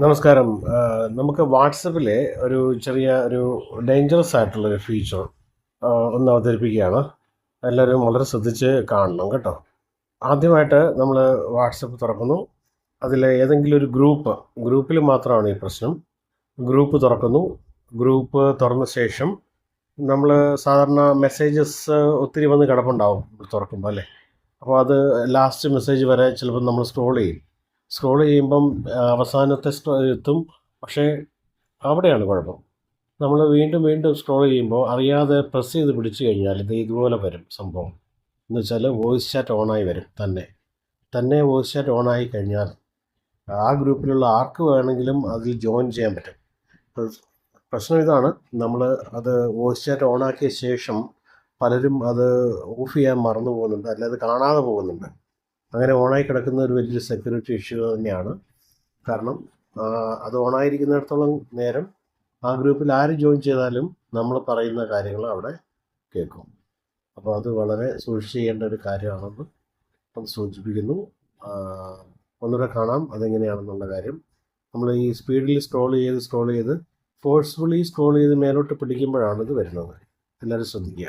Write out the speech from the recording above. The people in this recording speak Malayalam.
നമസ്കാരം. നമുക്ക് വാട്സപ്പിൽ ഒരു ചെറിയ ഡേഞ്ചറസ് ആയിട്ടുള്ളൊരു ഫീച്ചർ ഒന്ന് അവതരിപ്പിക്കുകയാണ്. എല്ലാവരും വളരെ ശ്രദ്ധിച്ച് കാണണം കേട്ടോ. ആദ്യമായിട്ട് നമ്മൾ വാട്സപ്പ് തുറക്കുന്നു. അതിൽ ഏതെങ്കിലും ഒരു ഗ്രൂപ്പിൽ മാത്രമാണ് ഈ പ്രശ്നം. ഗ്രൂപ്പ് തുറക്കുന്നു. ഗ്രൂപ്പ് തുറന്ന ശേഷം നമ്മൾ സാധാരണ മെസ്സേജസ് ഒത്തിരി വന്ന് കിടപ്പുണ്ടാവും തുറക്കുമ്പോൾ അല്ലേ. അപ്പോൾ അത് ലാസ്റ്റ് മെസ്സേജ് വരെ ചിലപ്പോൾ നമ്മൾ സ്ക്രോൾ ചെയ്യുമ്പം അവസാനത്തെ എത്തും. പക്ഷേ അവിടെയാണ് കുഴപ്പം. നമ്മൾ വീണ്ടും വീണ്ടും സ്ക്രോൾ ചെയ്യുമ്പോൾ അറിയാതെ പ്രസ് ചെയ്ത് പിടിച്ചു കഴിഞ്ഞാൽ ഇതുപോലെ വരും സംഭവം. എന്ന് വെച്ചാൽ വോയിസ് ചാറ്റ് ഓണായി വരും. തന്നെ വോയിസ് ചാറ്റ് ഓണായി കഴിഞ്ഞാൽ ആ ഗ്രൂപ്പിലുള്ള ആർക്ക് വേണമെങ്കിലും അതിൽ ജോയിൻ ചെയ്യാൻ പറ്റും. പ്രശ്നം ഇതാണ്, നമ്മൾ അത് വോയിസ് ചാറ്റ് ഓണാക്കിയ ശേഷം പലരും അത് ഓഫ് ചെയ്യാൻ മറന്നു പോകുന്നുണ്ട്, അല്ലെങ്കിൽ അത് കാണാതെ പോകുന്നുണ്ട്. അങ്ങനെ ഓണായി കിടക്കുന്ന ഒരു വലിയൊരു സെക്യൂരിറ്റി ഇഷ്യൂ തന്നെയാണ്. കാരണം അത് ഓണായിരിക്കുന്നിടത്തോളം നേരം ആ ഗ്രൂപ്പിൽ ആര് ജോയിൻ ചെയ്താലും നമ്മൾ പറയുന്ന കാര്യങ്ങൾ അവിടെ കേൾക്കും. അപ്പോൾ അത് വളരെ സൂക്ഷിച്ച് ചെയ്യേണ്ട ഒരു കാര്യമാണെന്ന് അത് സൂചിപ്പിക്കുന്നു. ഒന്നുകൂടെ കാണാം അതെങ്ങനെയാണെന്നുള്ള കാര്യം. നമ്മൾ ഈ സ്പീഡിൽ സ്ക്രോൾ ചെയ്ത് ഫോഴ്സ്ഫുള്ളി സ്ക്രോൾ ചെയ്ത് മേലോട്ട് പിടിക്കുമ്പോഴാണ് ഇത് വരുന്നത്. എല്ലാവരും ശ്രദ്ധിക്കുക.